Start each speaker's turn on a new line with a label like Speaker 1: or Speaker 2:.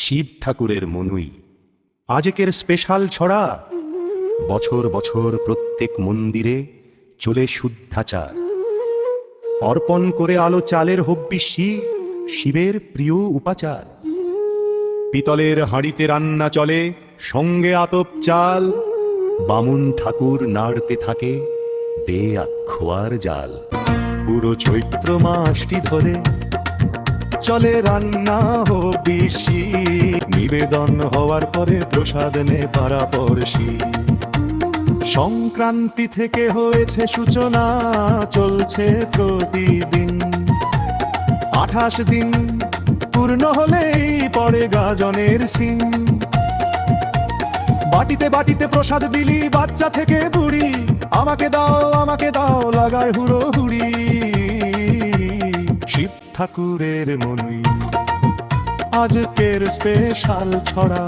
Speaker 1: শিব ঠাকুরের মনুই আজকের স্পেশাল ছড়া। বছর বছর প্রত্যেক মন্দিরে চলে শুদ্ধাচার, অর্পণ করে আলো চালের হব্বিষ্যি শিবের প্রিয় উপাচার। পিতলের হাঁড়িতে রান্না চলে, সঙ্গে আতপ চাল, বামুন ঠাকুর নাড়তে থাকে বেয়া খোয়ার জাল। পুরো চৈত্র মাসটি ধরে চলে রান্না হব্বিষ্যি, নিবেদন হওয়ার পরে প্রসাদ নে পাড়া পড়শি। সংক্রান্তি থেকে হয়েছে সূচনা, চলছে প্রতিদিন। 28 দিন পূর্ণ হলেই পড়ে গাজনের সিং। বাটিতে বাটিতে প্রসাদ বিলি, বাচ্চা থেকে বুড়ি, আমাকে দাও লাগায় হুড়ো হুড়ি। শিব ঠাকুরের মনুই আজকের স্পেশাল ছড়া।